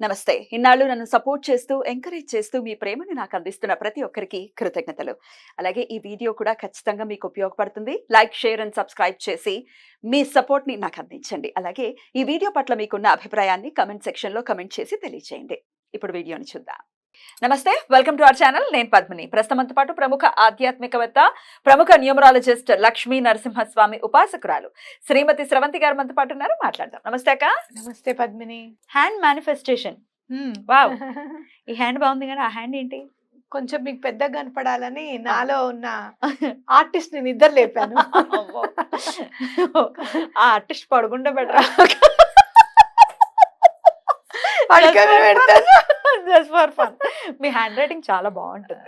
నమస్తే. ఇన్నాళ్ళు నన్ను సపోర్ట్ చేస్తూ, ఎంకరేజ్ చేస్తూ మీ ప్రేమని నాకు అందిస్తున్న ప్రతి ఒక్కరికి కృతజ్ఞతలు. అలాగే ఈ వీడియో కూడా ఖచ్చితంగా మీకు ఉపయోగపడుతుంది. లైక్, షేర్ అండ్ సబ్స్క్రైబ్ చేసి మీ సపోర్ట్‌ని నాకు అందించండి. అలాగే ఈ వీడియో పట్ల మీకున్న అభిప్రాయాన్ని కామెంట్ సెక్షన్‌లో కామెంట్ చేసి తెలియజేయండి. ఇప్పుడు వీడియోని చూద్దాం. నమస్తే. Welcome to our channel. నేను పద్మిని. ప్రస్తుతంతో పాటు ప్రముఖ ఆధ్యాత్మికవేత్త, ప్రముఖ న్యూమరాలజిస్ట్ లక్ష్మీ నరసింహస్వామి ఉపాసకురాలు శ్రీమతి స్రవంతి గారు మనతో పాటు ఉన్నారు. మాట్లాడదాం. నమస్తే అక్క. నమస్తే పద్మిని. Hand manifestation. వావ్! ఈ హ్యాండ్ బాగుంది కానీ ఆ హ్యాండ్ ఏంటి? కొంచెం మీకు పెద్దగా కనపడాలని నాలో ఉన్న ఆర్టిస్ట్ ని నిద్ర లేపాను. ఆ ఆర్టిస్ట్ పడుకుంటే better. Just for fun. Me hand writing చాలా బాగుంటుంది.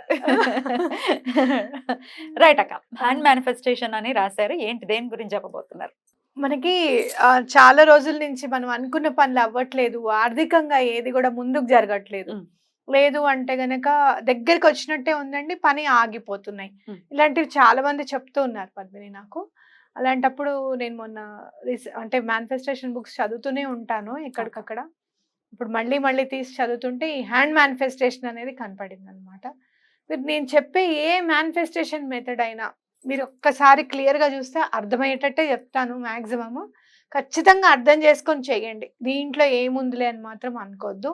రైట్ అక్క. హ్యాండ్ మేనిఫెస్టేషన్ అని రాశారు. ఏంటి, దేని గురించి చెప్పబోతున్నారు? మనకి చాలా రోజుల నుంచి మనం అనుకున్న పనులు అవ్వట్లేదు, ఆర్థికంగా ఏది కూడా ముందుకు జరగట్లేదు. లేదు అంటే గనక దగ్గరికి వచ్చినట్టే ఉందండి, పని ఆగిపోతున్నాయి. ఇలాంటివి చాలా మంది చెప్తూ ఉన్నారు పద్మిని నాకు. అలాంటప్పుడు నేను మొన్న అంటే మేనిఫెస్టేషన్ బుక్స్ చదువుతూనే ఉంటాను ఎక్కడికక్కడ. ఇప్పుడు మళ్ళీ మళ్ళీ తీసి చదువుతుంటే ఈ హ్యాండ్ మేనిఫెస్టేషన్ అనేది కనపడింది అనమాట. మీరు నేను చెప్పే ఏ మేనిఫెస్టేషన్ మెథడ్ అయినా మీరు ఒక్కసారి క్లియర్గా చూస్తే అర్థమయ్యేటట్టే చెప్తాను. మ్యాక్సిమము ఖచ్చితంగా అర్థం చేసుకొని చేయండి. దీంట్లో ఏముందిలే అని మాత్రం అనుకోవద్దు.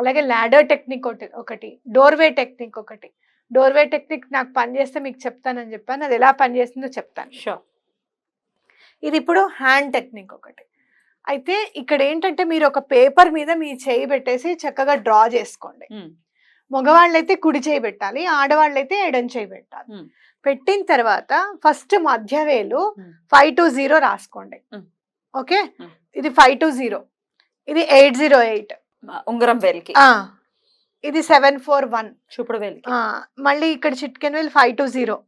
అలాగే ల్యాడర్ టెక్నిక్ ఒకటి, డోర్వే టెక్నిక్ ఒకటి. డోర్వే టెక్నిక్ నాకు పనిచేస్తే మీకు చెప్తానని చెప్పాను, అది ఎలా పనిచేస్తుందో చెప్తాను. షూర్. ఇది ఇప్పుడు హ్యాండ్ టెక్నిక్ ఒకటి. అయితే ఇక్కడ ఏంటంటే మీరు ఒక పేపర్ మీద మీ చేయి పెట్టేసి చక్కగా డ్రా చేసుకోండి. మగవాళ్ళైతే కుడి చేయి పెట్టాలి, ఆడవాళ్ళైతే ఎడం చేయి పెట్టాలి. పెట్టిన తర్వాత ఫస్ట్ మధ్య వేలు 5 to 0 రాసుకోండి. ఓకే, ఇది 5 to 0, ఇది 808 ఉంగరం వేలికి, ఇది 741 చూపుడు వేలికి. మళ్ళీ ఇక్కడ చిట్కెన్ వేలు 5 to 0,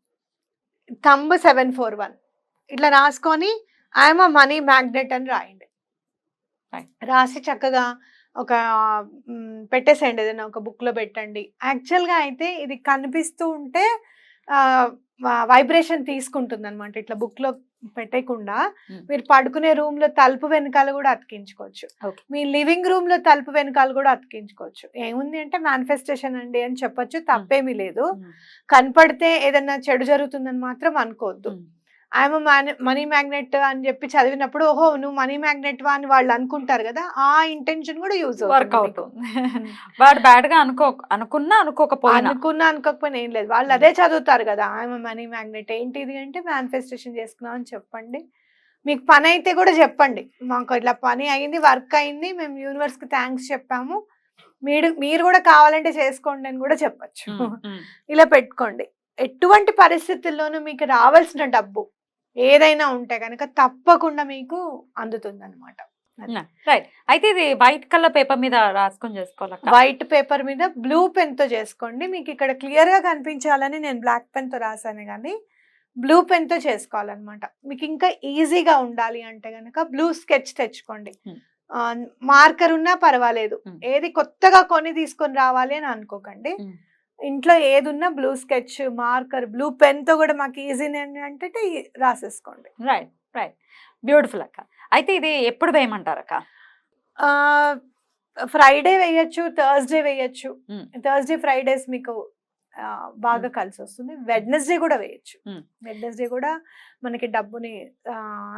థంబ్ 741. ఇట్లా రాసుకొని ఐఎమ్ అ మనీ మ్యాగ్నెట్ అని రాయండి. రాసి చక్కగా ఒక పెట్టేసేయండి, ఏదైనా ఒక బుక్ లో పెట్టండి. యాక్చువల్గా అయితే ఇది కనిపిస్తూ ఉంటే వైబ్రేషన్ తీసుకుంటుంది అనమాట. ఇట్లా బుక్ లో పెట్టకుండా మీరు పడుకునే రూమ్ లో తలుపు వెనకాల కూడా అతికించుకోవచ్చు, మీ లివింగ్ రూమ్ లో తలుపు వెనకాల కూడా అతికించుకోవచ్చు. ఏముంది అంటే మేనిఫెస్టేషన్ అండి అని చెప్పొచ్చు, తప్పేమీ లేదు. కనపడితే ఏదన్నా చెడు జరుగుతుందని మాత్రం అనుకోవద్దు. ఐఎమ్ మనీ మ్యాగ్నెట్ అని చెప్పి చదివినప్పుడు ఓహో నువ్వు మనీ మ్యాగ్నెట్ వా అని వాళ్ళు అనుకుంటారు కదా, ఆ ఇంటెన్షన్ కూడా యూజ్ వర్క్ అవుతుంది. వాడు బ్యాడ్ గా అనుకున్నా అనుకోకపోయినా ఏం లేదు, వాళ్ళు అదే చదువుతారు కదా. ఐఎమ్ మనీ మ్యాగ్నెట్ ఏంటిది అంటే మేనిఫెస్టేషన్ చేసుకున్నాం అని చెప్పండి. మీకు పని అయితే కూడా చెప్పండి, మాకు ఇట్లా పని అయింది, వర్క్ అయింది, మేము యూనివర్స్ కి థ్యాంక్స్ చెప్పాము, మీరు కూడా కావాలంటే చేసుకోండి అని కూడా చెప్పచ్చు. ఇలా పెట్టుకోండి. ఎటువంటి పరిస్థితుల్లోనూ మీకు రావాల్సిన డబ్బు ఏదైనా ఉంటే కనుక తప్పకుండా మీకు అందుతుంది అనమాట. రైట్. అయితే ఇది వైట్ కలర్ పేపర్ మీద రాసుకొని చేసుకోవాలి. వైట్ పేపర్ మీద బ్లూ పెన్ తో చేసుకోండి. మీకు ఇక్కడ క్లియర్ గా కనిపించాలని నేను బ్లాక్ పెన్ తో రాసాను, కానీ బ్లూ పెన్ తో చేసుకోవాలన్నమాట. మీకు ఇంకా ఈజీగా ఉండాలి అంటే కనుక బ్లూ స్కెచ్ తెచ్చుకోండి. మార్కర్ ఉన్నా పర్వాలేదు, ఏది కొత్తగా కొని తీసుకొని రావాలి అని అనుకోకండి. ఇంట్లో ఏది ఉన్నా blue sketch, marker, blue pen తో కూడా మాకు ఈజీ అంటే రాసేసుకోండి. రైట్ రైట్, బ్యూటిఫుల్ అక్క. అయితే ఇది ఎప్పుడు వేయమంటారు అక్క? ఫ్రైడే వేయచ్చు, థర్స్డే వేయచ్చు. థర్స్డే ఫ్రైడేస్ మీకు బాగా కలిసి వస్తుంది. వెడ్నెస్డే కూడా వేయచ్చు. వెడ్నెస్డే కూడా మనకి డబ్బుని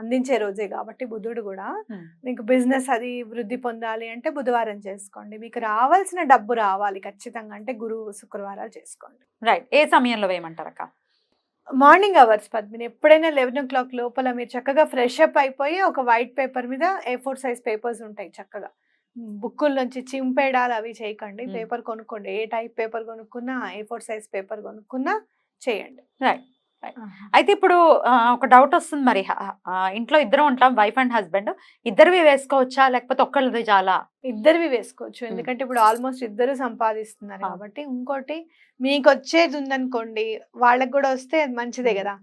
అందించే రోజే కాబట్టి, బుధుడు కూడా మీకు బిజినెస్ అది వృద్ధి పొందాలి అంటే బుధవారం చేసుకోండి. మీకు రావాల్సిన డబ్బు రావాలి ఖచ్చితంగా అంటే గురువు శుక్రవారాలు చేసుకోండి. రైట్. ఏ సమయంలో వేయమంటారు అక్క? Morning hours Padmini. ఎప్పుడైనా 11 o'clock లోపల మీరు చక్కగా ఫ్రెష్ అప్ అయిపోయి ఒక వైట్ పేపర్ మీద A4 size పేపర్స్ ఉంటాయి, చక్కగా బుక్కుల నుంచి చింపేడాలు అవి చేయకండి. పేపర్ కొనుక్కోండి, ఏ టైప్ పేపర్ కొనుక్కున్నా, A4 size పేపర్ కొనుక్కున్నా చేయండి. రైట్. అయితే ఇప్పుడు ఒక డౌట్ వస్తుంది, మరి ఇంట్లో ఇద్దరు ఉంటాం, వైఫ్ అండ్ హస్బెండ్, ఇద్దరివి వేసుకోవచ్చా లేకపోతే ఒక్కళ్ళది చాలా? ఇద్దరివి వేసుకోవచ్చు, ఎందుకంటే ఇప్పుడు ఆల్మోస్ట్ ఇద్దరు సంపాదిస్తున్నారు కాబట్టి. ఇంకోటి మీకు వచ్చేది ఉందనుకోండి, వాళ్ళకి కూడా వస్తే అది మంచిదే కదా.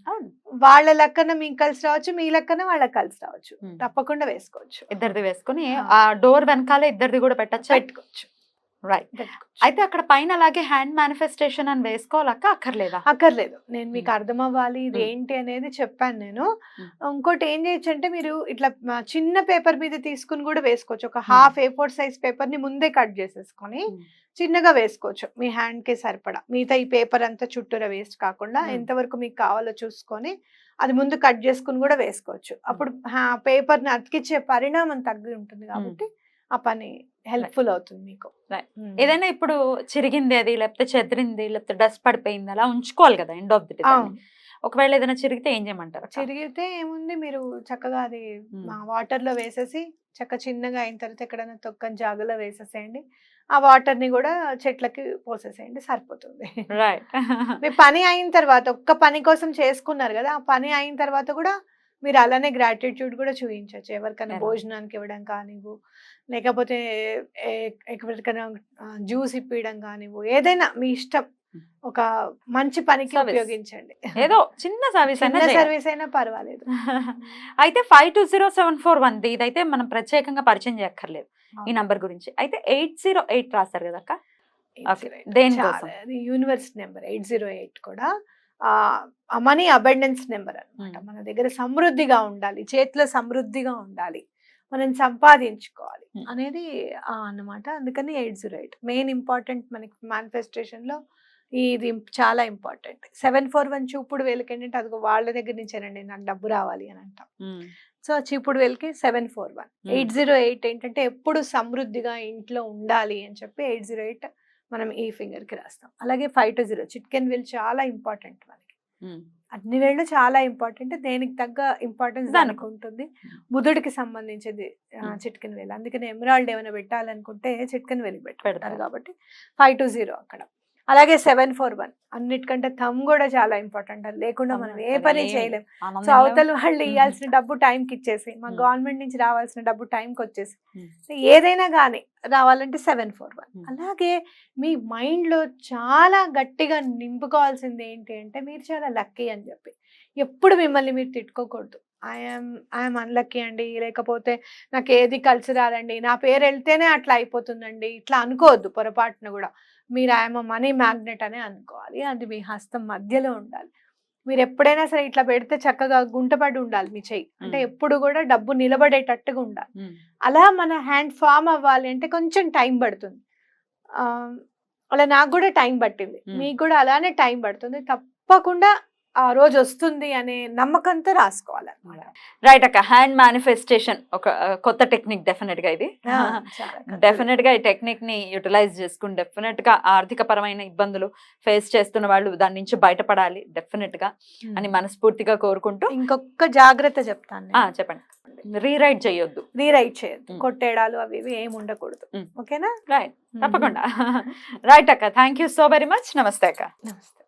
వాళ్ళ లెక్కన మీకు కలిసి రావచ్చు, మీ లెక్కన వాళ్ళకి కలిసి రావచ్చు. తప్పకుండా వేసుకోవచ్చు. ఇద్దరిది వేసుకుని ఆ డోర్ వెనకాల ఇద్దరిది కూడా పెట్టుకోవచ్చు. రైట్. పెట్టుకోవచ్చు. అయితే అక్కడ పైన అలాగే హ్యాండ్ మేనిఫెస్టేషన్ అని వేసుకోవాలక్క, అక్కర్లేదా? అక్కర్లేదు. నేను మీకు మ్మ్. అర్థం అవ్వాలి ఇది మ్మ్. ఏంటి అనేది చెప్పాను నేను. మ్మ్. ఇంకోటి ఏం చేయొచ్చు అంటే మీరు ఇట్లా చిన్న పేపర్ మీద తీసుకుని కూడా వేసుకోవచ్చు. ఒక మ్మ్. హాఫ్ A4 సైజ్ పేపర్ ని ముందే కట్ చేసేసుకొని మ్మ్. చిన్నగా వేసుకోవచ్చు మీ హ్యాండ్ కి సరిపడా. మిగతా ఈ పేపర్ అంతా చుట్టూరా వేస్ట్ కాకుండా మ్మ్. ఎంతవరకు మీకు కావాలో చూసుకొని అది ముందు కట్ చేసుకుని కూడా వేసుకోవచ్చు. అప్పుడు పేపర్ ని అతికిచ్చే పరిణామం తగ్గి ఉంటుంది కాబట్టి ఆ పని హెల్ప్ఫుల్ అవుతుంది మీకు. Right. మ్మ్. ఏదైనా ఇప్పుడు చిరిగింది అది, లేకపోతే చెదిరింది, లేకపోతే డస్ట్ పడిపోయింది, అలా ఉంచుకోవాలి కదా ఎండ్ ఆఫ్ ది డే. అవును. ఒకవేళ ఏదైనా చిరిగితే ఏం చేయమంటారు అక్క? చిరిగితే ఏముంది మీరు చక్కగా అది మ్మ్. వాటర్ లో వేసేసి చిన్నగా అయిన తర్వాత ఎక్కడైనా తొక్కని జాగలో వేసేసేయండి. ఆ వాటర్ ని కూడా చెట్లకి పోసేసేయండి, సరిపోతుంది. రైట్. మీ పని అయిన తర్వాత ఒక్క పని కోసం చేసుకున్నారు కదా, ఆ పని అయిన తర్వాత కూడా మీరు అలానే గ్రాటిట్యూడ్ కూడా చూపించవచ్చు. ఎవరికైనా ఎలా? భోజనానికి ఇవ్వడం కానివ్వు, లేకపోతే ఎవరికైనా జ్యూస్ ఇప్పించడం కానివ్వు, ఏదైనా మీ ఇష్టం. ఒక మంచి పనికి Service. ఉపయోగించండి. ఏదో చిన్న సర్వీస్ అయినా చిన్న చేయాలి. సర్వీస్ అయినా పర్వాలేదు. అయితే 520741 ఇదైతే మనం ప్రత్యేకంగా పరిచయం చేయక్కర్లేదు ఈ అవును. నంబర్ గురించి. అయితే 808 రాస్తారు కదా అక్క? 808. దేనికోసం? అది యూనివర్స్ నెంబర్ 808 కూడా మనీ అబండెన్స్ నెంబర్ అన్నమాట. మ్మ్. మన దగ్గర సమృద్ధిగా ఉండాలి, చేతిలో సమృద్ధిగా ఉండాలి, మనం సంపాదించుకోవాలి మ్మ్. అనేది అన్నమాట. అందుకని 808 మెయిన్ ఇంపార్టెంట్ మనకి మేనిఫెస్టేషన్ లో. ఇది చాలా ఇంపార్టెంట్. 741 చూపుడు వేలకి ఏంటంటే అదిగో వాళ్ళ దగ్గర నుంచేనండి నాకు డబ్బు రావాలి అని అంటాం. మ్మ్. సో చూపుడు వేలకి 741. 808 ఏంటంటే ఎప్పుడు సమృద్ధిగా ఇంట్లో ఉండాలి అని చెప్పి 808 మనం ఈ ఫింగర్ కి రాస్తాం. అలాగే 520 చిట్కెన్ వేలు చాలా ఇంపార్టెంట్ మనకి. మ్మ్. అన్ని వేళ్ళు చాలా ఇంపార్టెంట్, దేనికి తగ్గ ఇంపార్టెన్స్ దానికి. దానికి ఉంటుంది. బుధుడికి సంబంధించింది చిట్కెన్ వేలు. అందుకని ఎమరాల్డ్ ఏమైనా పెట్టాలనుకుంటే చిట్కెన్ వేలు పెట్టుకుంటారు పెడతారు. కాబట్టి 520 అక్కడ. అలాగే 741 అన్నిటికంటే థమ్ కూడా చాలా ఇంపార్టెంట్. అది లేకుండా మనం ఏ పని చేయలేం. సో అవతల వాళ్ళు ఇవ్వాల్సిన డబ్బు టైంకి ఇచ్చేసి, మా గవర్నమెంట్ నుంచి రావాల్సిన డబ్బు టైంకి వచ్చేసి, సో ఏదైనా కానీ రావాలంటే 741. అలాగే మీ మైండ్ లో చాలా గట్టిగా నింపుకోవాల్సింది ఏంటి అంటే మీరు చాలా లక్కీ అని చెప్పి. ఎప్పుడు మిమ్మల్ని మీరు తిట్టుకోకూడదు. ఐఎమ్ అన్లక్కీ అండి, లేకపోతే నాకు ఏది కలిసి రాదండి, నా పేరు వెళ్తేనే అట్లా అయిపోతుందండి, ఇట్లా అనుకోవద్దు పొరపాటున కూడా. మీరు ఐఎమ్ మనీ మ్యాగ్నెట్ అనే అనుకోవాలి. అది మీ హస్తం మధ్యలో ఉండాలి. మీరు ఎప్పుడైనా సరే ఇట్లా పెడితే చక్కగా గుంటపడి ఉండాలి మీ చెయ్యి. అంటే ఎప్పుడు కూడా డబ్బు నిలబడేటట్టుగా ఉండాలి. అలా మన హ్యాండ్ ఫామ్ అవ్వాలి అంటే కొంచెం టైం పడుతుంది. అలా నాకు కూడా టైం పట్టింది, మీకు కూడా అలానే టైం పడుతుంది. తప్పకుండా ఆ రోజు వస్తుంది అనే నమ్మకంతో రాసుకోవాలన్నమాట. రైట్ అక్క. హ్యాండ్ మేనిఫెస్టేషన్ ఒక కొత్త టెక్నిక్ డెఫినెట్ గా ఇది. డెఫినెట్ గా ఈ టెక్నిక్ ని యూటిలైజ్ చేసుకుని డెఫినెట్ గా ఆర్థిక పరమైన ఇబ్బందులు ఫేస్ చేస్తున్న వాళ్ళు దాని నుంచి బయటపడాలి డెఫినెట్ గా అని మనస్ఫూర్తిగా కోరుకుంటూ. ఇంకొక జాగ్రత్త చెప్తాను నేను. చెప్పండి. రీరైట్ చేయొద్దు, రీరైట్ చేయొద్దు, కొట్టేడాలు అవి ఇవి ఏమి ఉండకూడదు. ఓకేనా? రైట్, తప్పకుండా. రైట్ అక్క, thank you so very much. నమస్తే అక్క. నమస్తే.